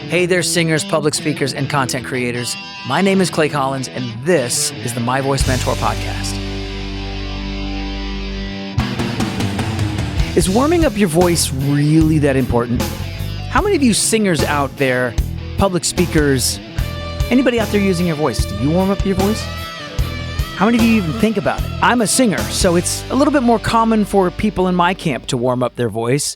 Hey there, singers, public speakers, and content creators. My name is Clay Collins, and this is the My Voice Mentor podcast. Is warming up your voice really that important? How many of you singers out there, public speakers, anybody out there using your voice, do you warm up your voice? How many of you even think about it? I'm a singer, so it's a little bit more common for people in my camp to warm up their voice,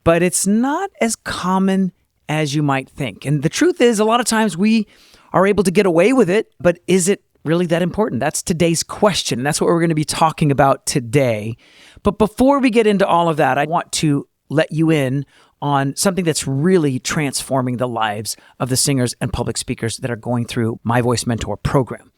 but it's not as common as you might think. And the truth is, a lot of times we are able to get away with it, but is it really that important? That's today's question. That's what we're going to be talking about today. But before we get into all of that, I want to let you in on something that's really transforming the lives of the singers and public speakers that are going through My Voice Mentor program.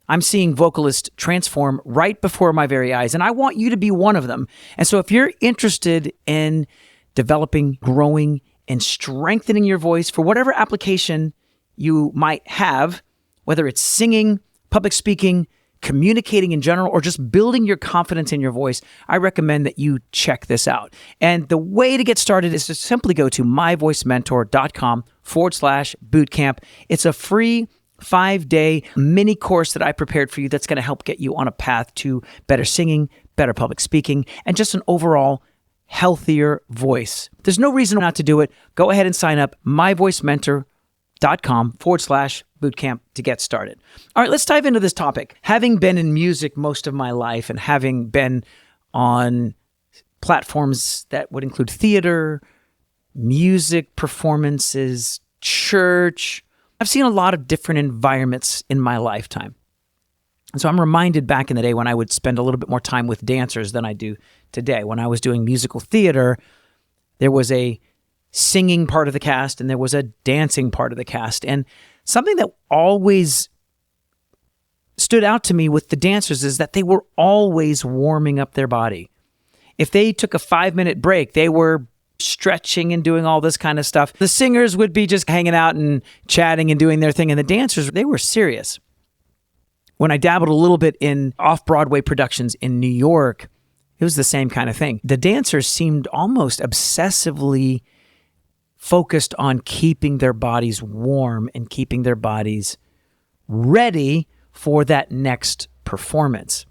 I'm seeing vocalists transform right before my very eyes, and I want you to be one of them. And so if you're interested in developing, growing, and strengthening your voice for whatever application you might have, whether it's singing, public speaking, communicating in general, or just building your confidence in your voice, I recommend that you check this out. And the way to get started is to simply go to myvoicementor.com/bootcamp. It's a free 5-day mini course that I prepared for you that's going to help get you on a path to better singing, better public speaking, and just an overall healthier voice. There's no reason not to do it. Go ahead and sign up, myvoicementor.com/bootcamp to get started. All right, let's dive into this topic. Having been in music most of my life and having been on platforms that would include theater, music performances, church, I've seen a lot of different environments in my lifetime. And so I'm reminded back in the day when I would spend a little bit more time with dancers than I do today. When I was doing musical theater, there was a singing part of the cast and there was a dancing part of the cast. And something that always stood out to me with the dancers is that they were always warming up their body. If they took a 5-minute break, they were stretching and doing all this kind of stuff. The singers would be just hanging out and chatting and doing their thing. And the dancers, they were serious. When I dabbled a little bit in off-Broadway productions in New York, it was the same kind of thing. The dancers seemed almost obsessively focused on keeping their bodies warm and keeping their bodies ready for that next performance.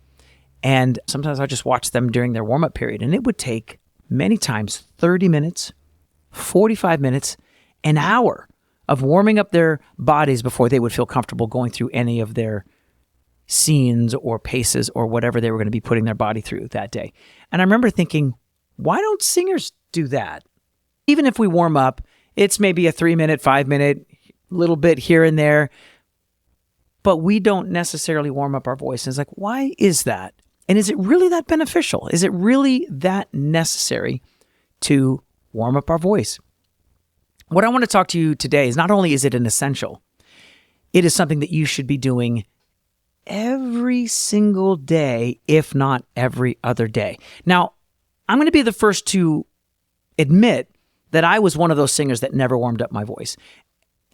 And sometimes I just watch them during their warm-up period, and it would take many times 30 minutes, 45 minutes, an hour of warming up their bodies before they would feel comfortable going through any of their scenes or paces or whatever they were going to be putting their body through that day. And I remember thinking, why don't singers do that? Even if we warm up, it's maybe a 3-minute, 5-minute, little bit here and there, but we don't necessarily warm up our voice. And it's like, why is that? And is it really that beneficial? Is it really that necessary to warm up our voice? What I want to talk to you today is not only is it an essential, it is something that you should be doing every single day, if not every other day. Now, I'm going to be the first to admit that I was one of those singers that never warmed up my voice.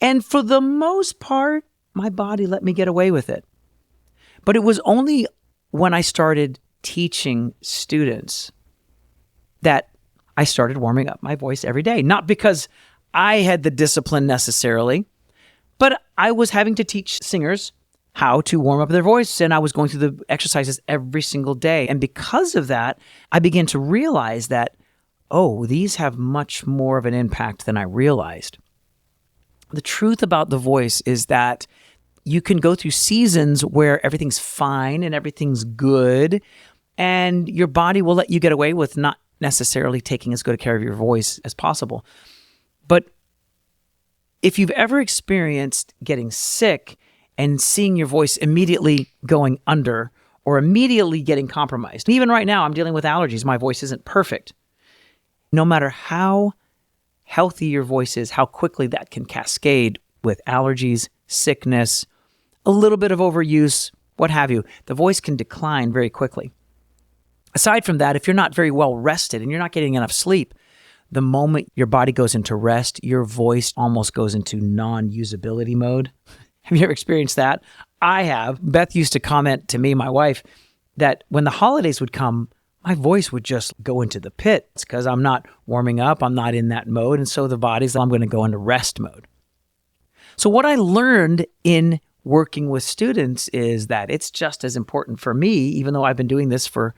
And for the most part, my body let me get away with it. But it was only when I started teaching students that I started warming up my voice every day. Not because I had the discipline necessarily, but I was having to teach singers how to warm up their voice, and I was going through the exercises every single day. And because of that, I began to realize that, oh, these have much more of an impact than I realized. The truth about the voice is that you can go through seasons where everything's fine and everything's good, and your body will let you get away with not necessarily taking as good a care of your voice as possible. But if you've ever experienced getting sick and seeing your voice immediately going under or immediately getting compromised. Even right now, I'm dealing with allergies. My voice isn't perfect. No matter how healthy your voice is, how quickly that can cascade with allergies, sickness, a little bit of overuse, what have you, the voice can decline very quickly. Aside from that, if you're not very well rested and you're not getting enough sleep, the moment your body goes into rest, your voice almost goes into non-usability mode. Have you ever experienced that? I have. Beth used to comment to me, my wife, that when the holidays would come, my voice would just go into the pit. It's because I'm not warming up. I'm not in that mode. And so the body's, I'm going to go into rest mode. So what I learned in working with students is that it's just as important for me, even though I've been doing this for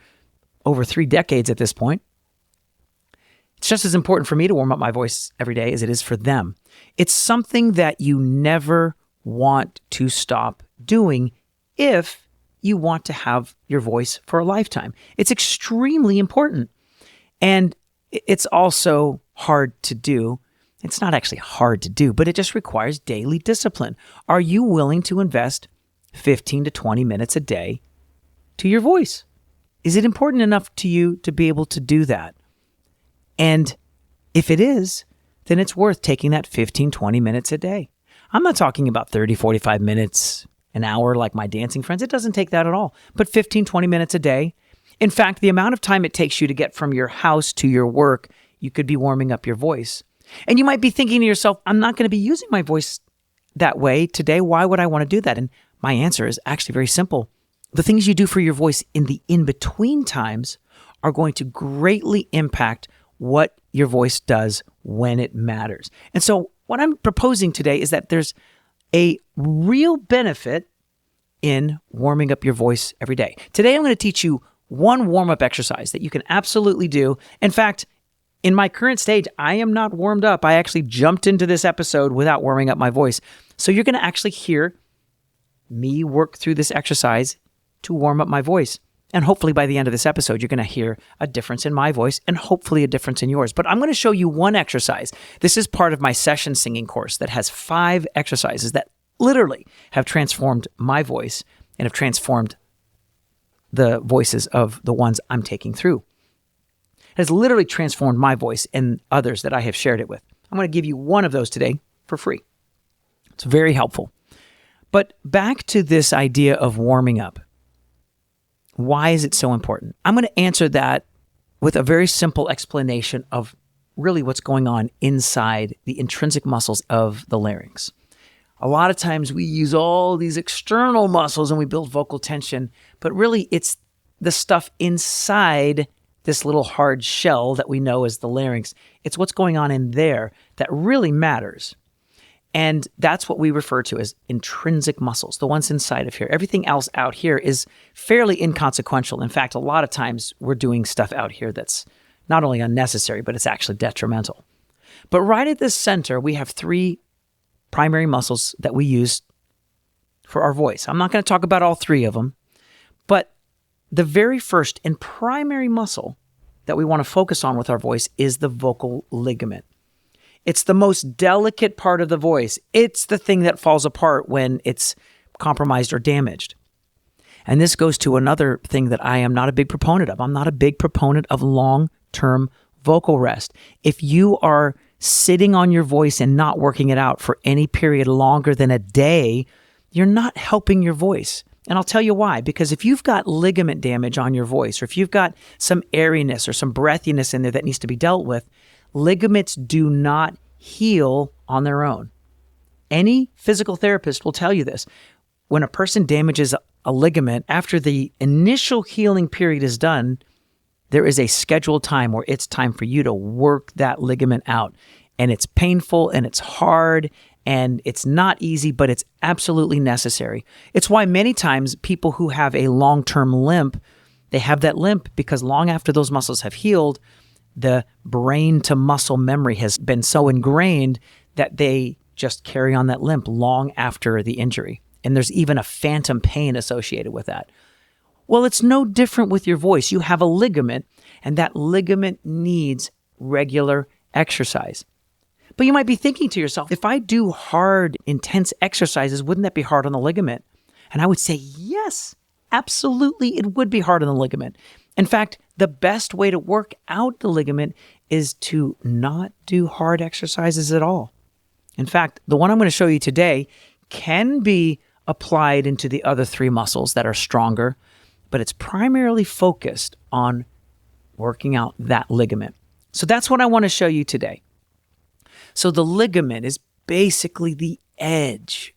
over 3 decades at this point. It's just as important for me to warm up my voice every day as it is for them. It's something that you never want to stop doing if you want to have your voice for a lifetime. It's extremely important. And it's also hard to do. It's not actually hard to do, but it just requires daily discipline. Are you willing to invest 15 to 20 minutes a day to your voice? Is it important enough to you to be able to do that? And if it is, then it's worth taking that 15, 20 minutes a day. I'm not talking about 30, 45 minutes, an hour like my dancing friends. It doesn't take that at all, but 15, 20 minutes a day. In fact, the amount of time it takes you to get from your house to your work, you could be warming up your voice. And you might be thinking to yourself, I'm not going to be using my voice that way today. Why would I want to do that? And my answer is actually very simple. The things you do for your voice in the in-between times are going to greatly impact what your voice does when it matters. And so what I'm proposing today is that there's a real benefit in warming up your voice every day. Today, I'm going to teach you one warm-up exercise that you can absolutely do. In fact, in my current stage, I am not warmed up. I actually jumped into this episode without warming up my voice. So you're going to actually hear me work through this exercise to warm up my voice. And hopefully by the end of this episode, you're going to hear a difference in my voice and hopefully a difference in yours. But I'm going to show you one exercise. This is part of my session singing course that has 5 exercises that literally have transformed my voice and have transformed the voices of the ones I'm taking through. It has literally transformed my voice and others that I have shared it with. I'm going to give you one of those today for free. It's very helpful. But back to this idea of warming up. Why is it so important? I'm going to answer that with a very simple explanation of really what's going on inside the intrinsic muscles of the larynx. A lot of times we use all these external muscles and we build vocal tension, but really it's the stuff inside this little hard shell that we know as the larynx. It's what's going on in there that really matters. And that's what we refer to as intrinsic muscles, the ones inside of here. Everything else out here is fairly inconsequential. In fact, a lot of times we're doing stuff out here that's not only unnecessary, but it's actually detrimental. But right at the center, we have 3 primary muscles that we use for our voice. I'm not going to talk about all 3 of them, but the very first and primary muscle that we want to focus on with our voice is the vocal ligament. It's the most delicate part of the voice. It's the thing that falls apart when it's compromised or damaged. And this goes to another thing that I am not a big proponent of. I'm not a big proponent of long-term vocal rest. If you are sitting on your voice and not working it out for any period longer than a day, you're not helping your voice. And I'll tell you why. Because if you've got ligament damage on your voice, or if you've got some airiness or some breathiness in there that needs to be dealt with, ligaments do not heal on their own. Any physical therapist will tell you this. When a person damages a ligament, after the initial healing period is done, there is a scheduled time where it's time for you to work that ligament out. And it's painful and it's hard and it's not easy, but it's absolutely necessary. It's why many times people who have a long-term limp, they have that limp because long after those muscles have healed, the brain to muscle memory has been so ingrained that they just carry on that limp long after the injury. And there's even a phantom pain associated with that. Well, it's no different with your voice. You have a ligament, and that ligament needs regular exercise. But you might be thinking to yourself, if I do hard, intense exercises, wouldn't that be hard on the ligament? And I would say, yes, absolutely, it would be hard on the ligament. In fact, the best way to work out the ligament is to not do hard exercises at all. In fact, the one I'm going to show you today can be applied into the other 3 muscles that are stronger, but it's primarily focused on working out that ligament. So that's what I want to show you today. So the ligament is basically the edge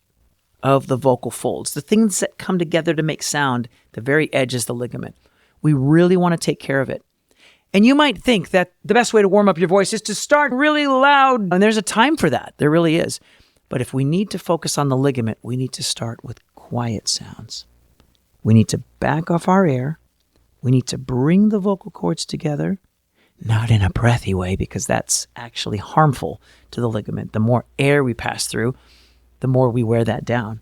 of the vocal folds. The things that come together to make sound, the very edge is the ligament. We really want to take care of it. And you might think that the best way to warm up your voice is to start really loud. And there's a time for that. There really is. But if we need to focus on the ligament, we need to start with quiet sounds. We need to back off our air. We need to bring the vocal cords together, not in a breathy way, because that's actually harmful to the ligament. The more air we pass through, the more we wear that down.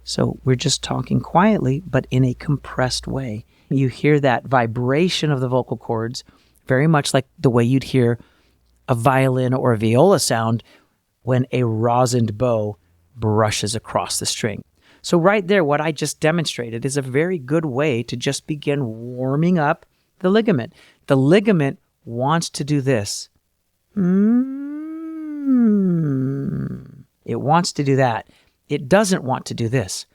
So we're just talking quietly, but in a compressed way. You hear that vibration of the vocal cords, very much like the way you'd hear a violin or a viola sound when a rosined bow brushes across the string. So right there, what I just demonstrated is a very good way to just begin warming up the ligament. The ligament wants to do this. It wants to do that. It doesn't want to do this.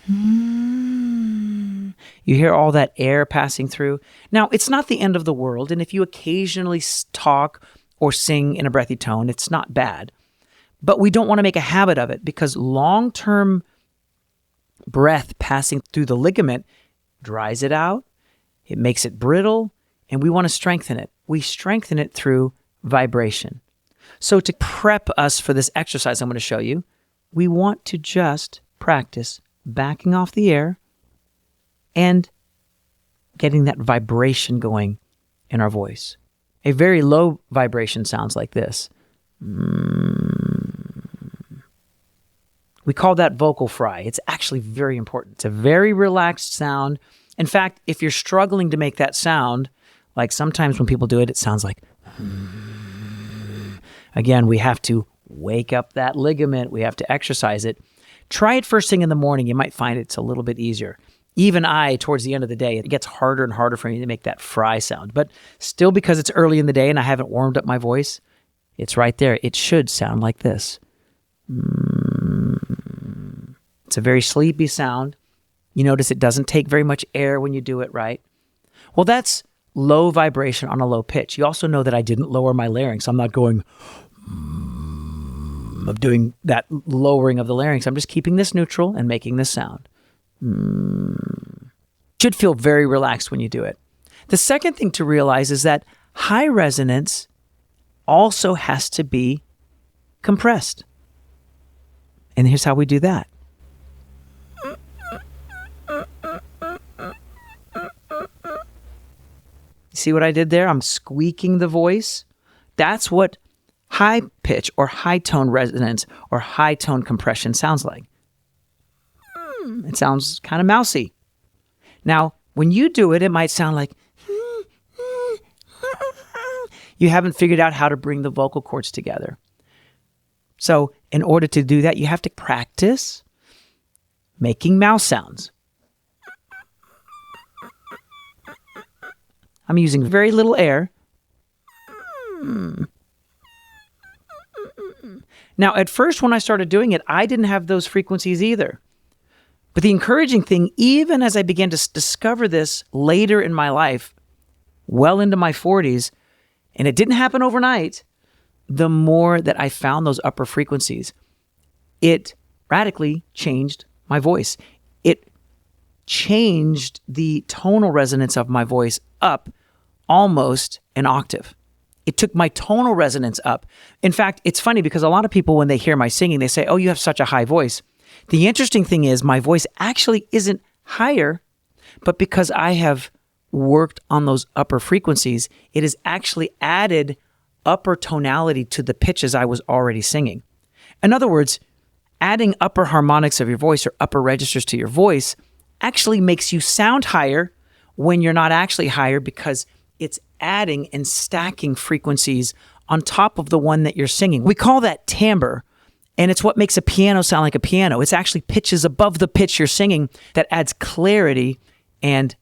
You hear all that air passing through. Now, it's not the end of the world, and if you occasionally talk or sing in a breathy tone, it's not bad. But we don't want to make a habit of it, because long-term breath passing through the ligament dries it out, it makes it brittle, and we want to strengthen it. We strengthen it through vibration. So to prep us for this exercise I'm going to show you, we want to just practice backing off the air and getting that vibration going in our voice. A very low vibration sounds like this. We call that vocal fry. It's actually very important. It's a very relaxed sound. In fact, if you're struggling to make that sound, like sometimes when people do it, it sounds like, again, we have to wake up that ligament. We have to exercise it. Try it first thing in the morning. You might find it's a little bit easier. Even towards the end of the day, it gets harder and harder for me to make that fry sound. But still, because it's early in the day and I haven't warmed up my voice, it's right there. It should sound like this. It's a very sleepy sound. You notice it doesn't take very much air when you do it right. Well, that's low vibration on a low pitch. You also know that I didn't lower my larynx. I'm not going, of doing that lowering of the larynx. I'm just keeping this neutral and making this sound. Should feel very relaxed when you do it. The second thing to realize is that high resonance also has to be compressed. And here's how we do that. See what I did there? I'm squeaking the voice. That's what high pitch or high tone resonance or high tone compression sounds like. It sounds kind of mousy. Now, when you do it, it might sound like you haven't figured out how to bring the vocal cords together. So in order to do that, you have to practice making mouse sounds. I'm using very little air. Now, at first, when I started doing it, I didn't have those frequencies either. But the encouraging thing, even as I began to discover this later in my life, well into my 40s, and it didn't happen overnight, the more that I found those upper frequencies, it radically changed my voice. It changed the tonal resonance of my voice up almost an octave. It took my tonal resonance up. In fact, it's funny because a lot of people, when they hear my singing, they say, oh, you have such a high voice. The interesting thing is my voice actually isn't higher, but because I have worked on those upper frequencies, it has actually added upper tonality to the pitches I was already singing. In other words, adding upper harmonics of your voice or upper registers to your voice actually makes you sound higher when you're not actually higher, because it's adding and stacking frequencies on top of the one that you're singing. We call that timbre, and it's what makes a piano sound like a piano. It's actually pitches above the pitch you're singing that adds clarity and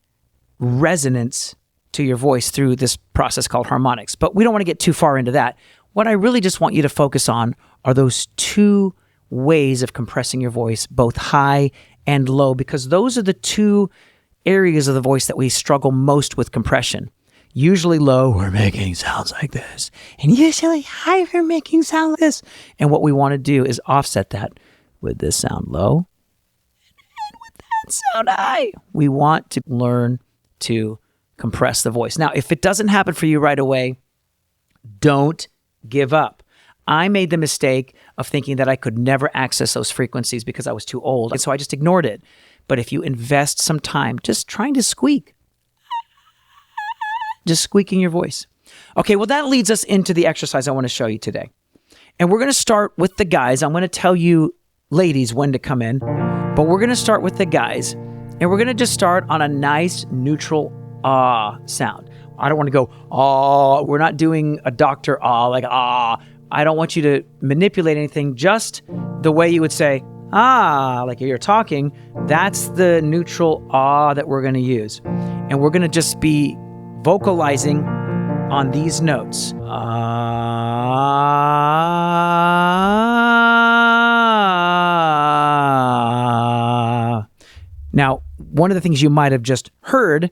resonance to your voice through this process called harmonics. But we don't want to get too far into that. What I really just want you to focus on are those two ways of compressing your voice, both high and low, because those are the two areas of the voice that we struggle most with compression. Usually low, we're making sounds like this. And usually high, we're making sounds like this. And what we want to do is offset that with this sound low and with that sound high. We want to learn to compress the voice. Now, if it doesn't happen for you right away, don't give up. I made the mistake of thinking that I could never access those frequencies because I was too old. And so I just ignored it. But if you invest some time just trying to squeak, just squeaking your voice. Okay, well, that leads us into the exercise I want to show you today. And we're going to start with the guys. I'm going to tell you, ladies, when to come in. But we're going to start with the guys. And we're going to just start on a nice, neutral ah sound. I don't want to go, ah. We're not doing a doctor ah, like ah. I don't want you to manipulate anything. Just the way you would say, ah, like you're talking. That's the neutral ah that we're going to use. And we're going to just be vocalizing on these notes. Now, one of the things you might have just heard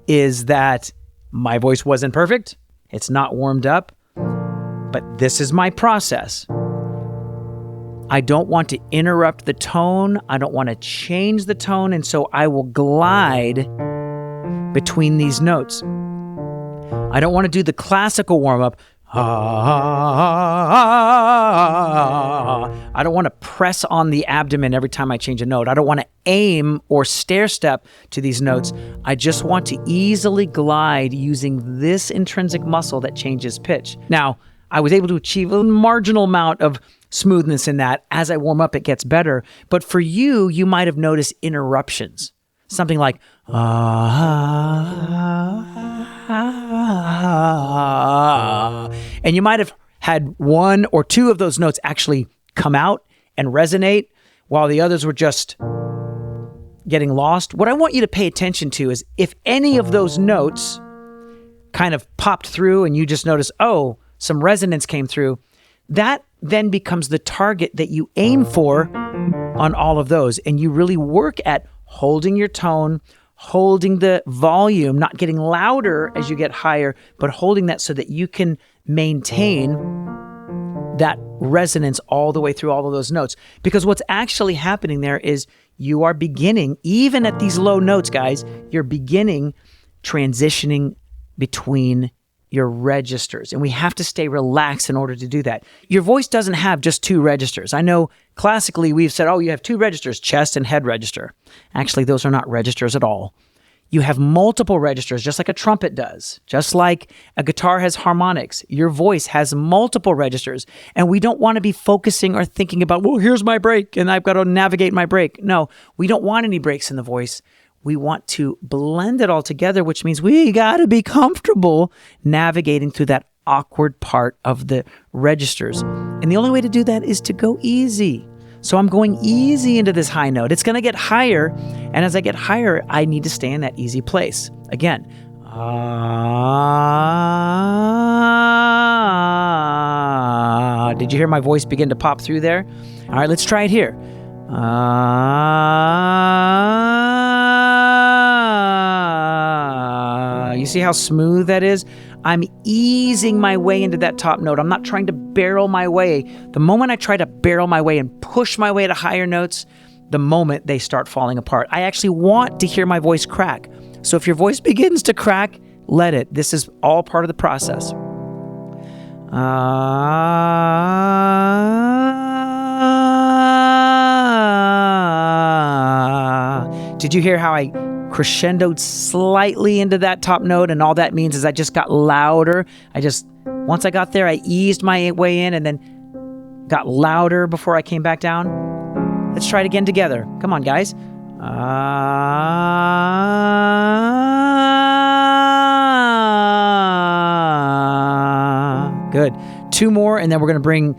is that my voice wasn't perfect. It's not warmed up, but this is my process. I don't want to interrupt the tone. I don't want to change the tone. And so I will glide between these notes. I don't want to do the classical warm-up. I don't want to press on the abdomen every time I change a note. I don't want to aim or stair step to these notes. I just want to easily glide using this intrinsic muscle that changes pitch. Now, I was able to achieve a marginal amount of smoothness in that. As I warm up, it gets better. But for you, you might have noticed interruptions. Something like, and you might have had one or two of those notes actually come out and resonate while the others were just getting lost. What I want you to pay attention to is if any of those notes kind of popped through and you just notice, oh, some resonance came through, that then becomes the target that you aim for on all of those. And you really work at holding your tone, holding the volume, not getting louder as you get higher, but holding that so that you can maintain that resonance all the way through all of those notes. Because what's actually happening there is you are beginning, even at these low notes, guys, you're beginning transitioning between your registers. And we have to stay relaxed in order to do that. Your voice doesn't have just two registers. I know classically we've said, oh, you have two registers, chest and head register. Actually, those are not registers at all. You have multiple registers, just like a trumpet does. Just like a guitar has harmonics. Your voice has multiple registers. And we don't want to be focusing or thinking about, well, here's my break and I've got to navigate my break. No, we don't want any breaks in the voice. We want to blend it all together, which means we got to be comfortable navigating through that awkward part of the registers. And the only way to do that is to go easy. So I'm going easy into this high note. It's going to get higher. And as I get higher, I need to stay in that easy place. Again, did you hear my voice begin to pop through there? All right, let's try it here. You see how smooth that is? I'm easing my way into that top note. I'm not trying to barrel my way. The moment I try to barrel my way and push my way to higher notes, the moment they start falling apart. I actually want to hear my voice crack. So if your voice begins to crack, let it. This is all part of the process. Did you hear how I crescendoed slightly into that top note? And all that means is I just got louder. Once I got there, I eased my way in and then got louder before I came back down. Let's try it again together. Come on, guys. Good. Two more, and then we're going to bring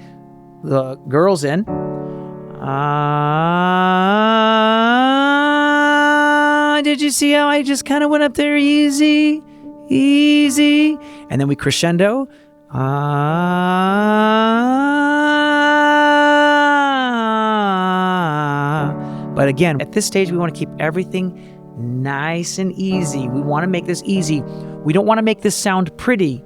the girls in. Did you see how I just kind of went up there easy, easy? And then we crescendo. But again, at this stage, we want to keep everything nice and easy. We want to make this easy. We don't want to make this sound pretty.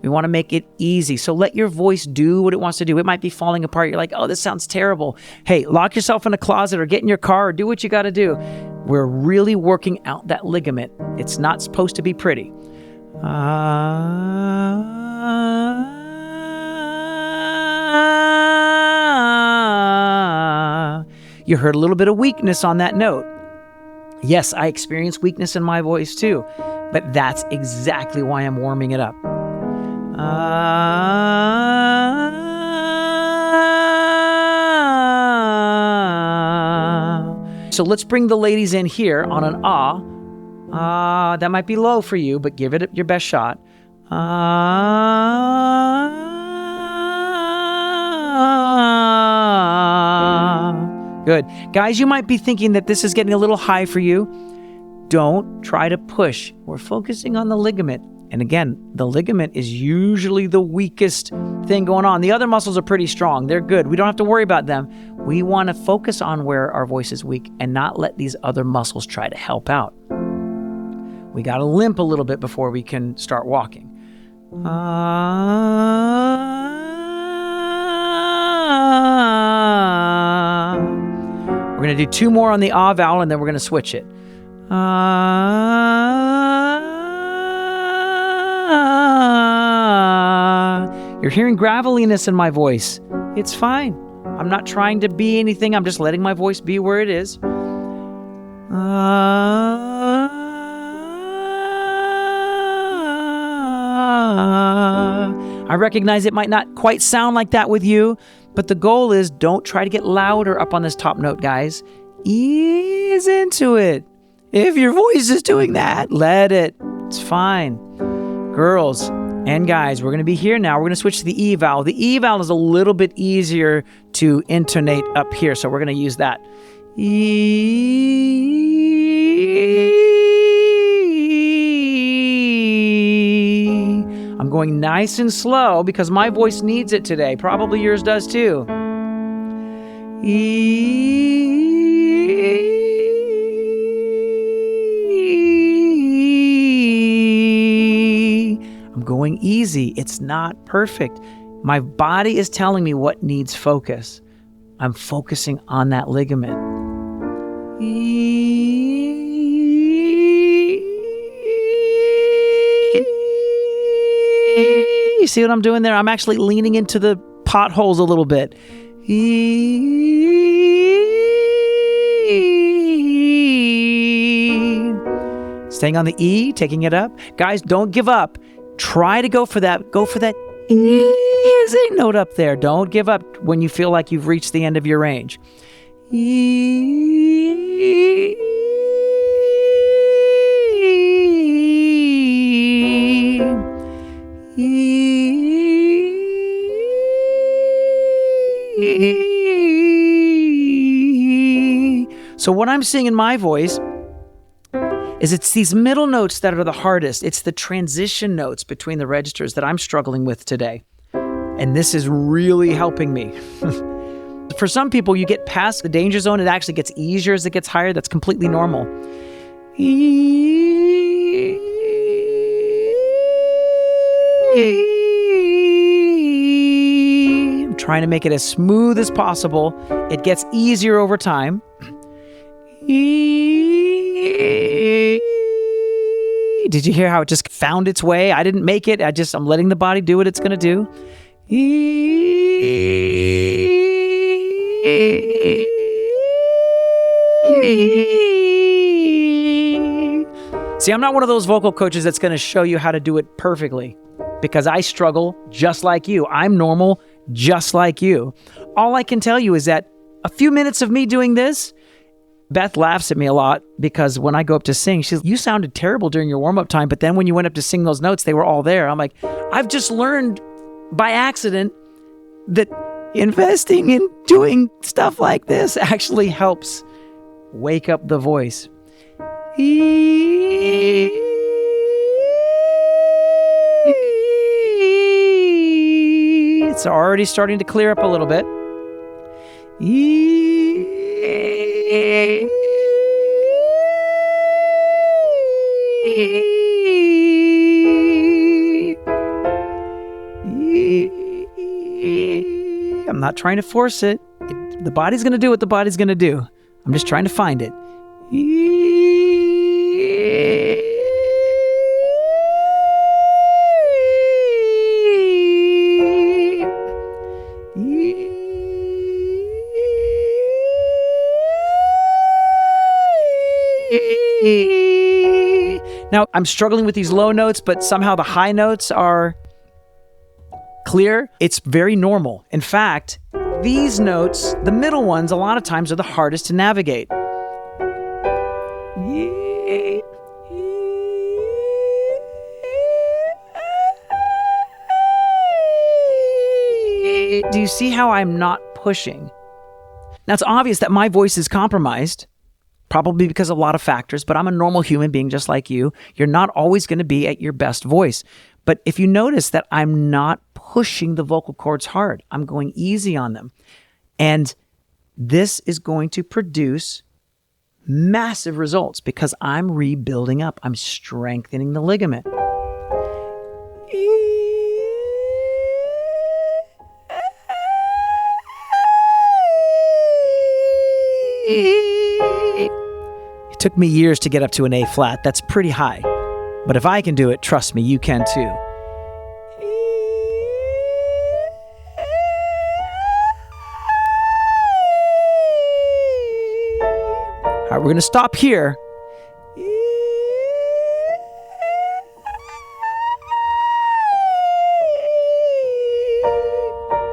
We want to make it easy. So let your voice do what it wants to do. It might be falling apart. You're like, oh, this sounds terrible. Hey, lock yourself in a closet or get in your car or do what you got to do. We're really working out that ligament. It's not supposed to be pretty. You heard a little bit of weakness on that note. Yes, I experience weakness in my voice too, but that's exactly why I'm warming it up. So let's bring the ladies in here on an ah. That might be low for you, but give it your best shot. Good. Guys, you might be thinking that this is getting a little high for you. Don't try to push. We're focusing on the ligament. And again, the ligament is usually the weakest thing going on. The other muscles are pretty strong. They're good. We don't have to worry about them. We want to focus on where our voice is weak and not let these other muscles try to help out. We got to limp a little bit before we can start walking. We're going to do 2 more on the ah vowel, and then we're going to switch it. You're hearing graveliness in my voice. It's fine. I'm not trying to be anything. I'm just letting my voice be where it is. I recognize it might not quite sound like that with you, but the goal is don't try to get louder up on this top note, guys. Ease into it. If your voice is doing that, let it. It's fine. Girls and guys, we're going to be here now. We're going to switch to the E vowel. The E vowel is a little bit easier to intonate up here, so we're going to use that. E. I'm going nice and slow because my voice needs it today. Probably yours does too. E. I'm going easy. It's not perfect. My body is telling me what needs focus. I'm focusing on that ligament. You see what I'm doing there? I'm actually leaning into the potholes a little bit. Staying on the E, taking it up. Guys, don't give up. Try to go for that easy note up there. Don't give up when you feel like you've reached the end of your range. So what I'm seeing in my voice is it's these middle notes that are the hardest. It's the transition notes between the registers that I'm struggling with today. And this is really helping me. For some people, you get past the danger zone. It actually gets easier as it gets higher. That's completely normal. I'm trying to make it as smooth as possible. It gets easier over time. Did you hear how it just found its way? I didn't make it. I'm letting the body do what it's going to do. See, I'm not one of those vocal coaches that's going to show you how to do it perfectly because I struggle just like you. I'm normal just like you. All I can tell you is that a few minutes of me doing this, Beth laughs at me a lot because when I go up to sing, she's, you sounded terrible during your warm-up time, but then when you went up to sing those notes, they were all there. I'm like, I've just learned by accident that investing in doing stuff like this actually helps wake up the voice. It's already starting to clear up a little bit. I'm not trying to force it. The body's going to do what the body's going to do. I'm just trying to find it. Now, I'm struggling with these low notes, but somehow the high notes are clear. It's very normal. In fact, these notes, the middle ones, a lot of times are the hardest to navigate. Do you see how I'm not pushing? Now, it's obvious that my voice is compromised, probably because of a lot of factors, but I'm a normal human being just like you. You're not always going to be at your best voice. But if you notice that I'm not pushing the vocal cords hard, I'm going easy on them. And this is going to produce massive results because I'm rebuilding up. I'm strengthening the ligament. It took me years to get up to an A flat. That's pretty high. But if I can do it, trust me, you can too. All right, we're going to stop here.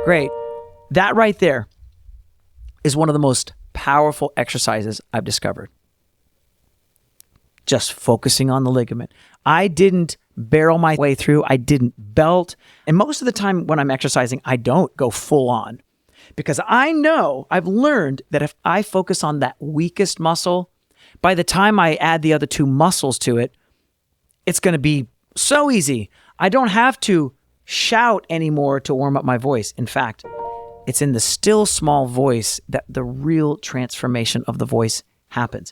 Great. That right there is one of the most powerful exercises I've discovered. Just focusing on the ligament. I didn't barrel my way through. I didn't belt. And most of the time when I'm exercising, I don't go full on because I know I've learned that if I focus on that weakest muscle, by the time I add the other two muscles to it, it's going to be so easy. I don't have to shout anymore to warm up my voice. In fact, it's in the still small voice that the real transformation of the voice happens.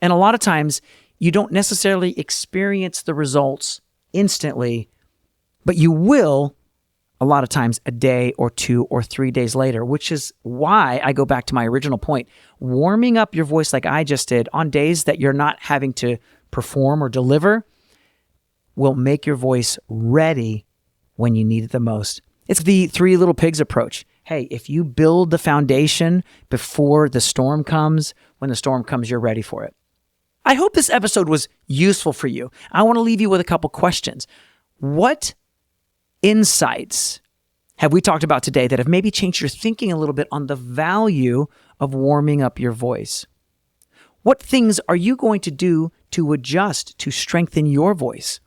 And a lot of times you don't necessarily experience the results instantly, but you will a lot of times a day or 2 or 3 days later, which is why I go back to my original point. Warming up your voice like I just did on days that you're not having to perform or deliver will make your voice ready when you need it the most. It's the 3 little pigs approach. Hey, if you build the foundation before the storm comes, when the storm comes, you're ready for it. I hope this episode was useful for you. I want to leave you with a couple questions. What insights have we talked about today that have maybe changed your thinking a little bit on the value of warming up your voice? What things are you going to do to adjust to strengthen your voice?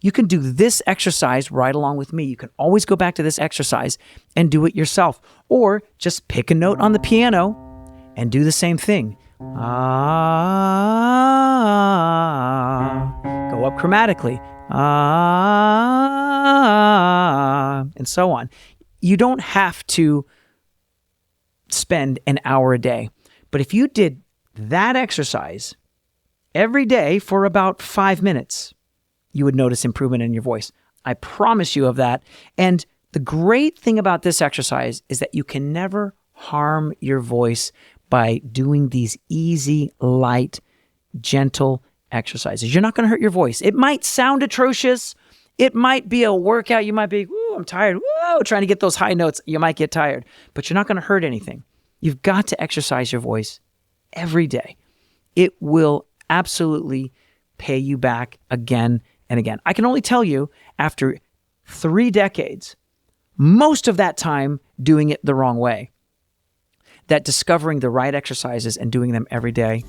You can do this exercise right along with me. You can always go back to this exercise and do it yourself, or just pick a note on the piano and do the same thing. Go up chromatically. And so on. You don't have to spend an hour a day. But if you did that exercise every day for about 5 minutes, you would notice improvement in your voice. I promise you of that. And the great thing about this exercise is that you can never harm your voice by doing these easy, light, gentle exercises. You're not going to hurt your voice. It might sound atrocious. It might be a workout. You might be, I'm tired. Whoa, trying to get those high notes. You might get tired, but you're not going to hurt anything. You've got to exercise your voice every day. It will absolutely pay you back again and again. I can only tell you, after 3 decades, most of that time doing it the wrong way, that discovering the right exercises and doing them every day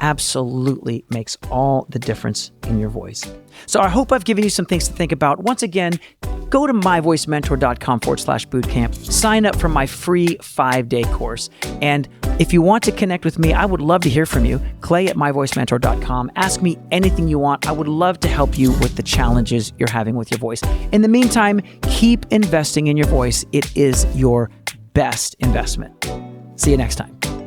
absolutely makes all the difference in your voice. So I hope I've given you some things to think about. Once again, go to myvoicementor.com/bootcamp. Sign up for my free 5-day course. And if you want to connect with me, I would love to hear from you. Clay@myvoicementor.com. Ask me anything you want. I would love to help you with the challenges you're having with your voice. In the meantime, keep investing in your voice. It is your best investment. See you next time.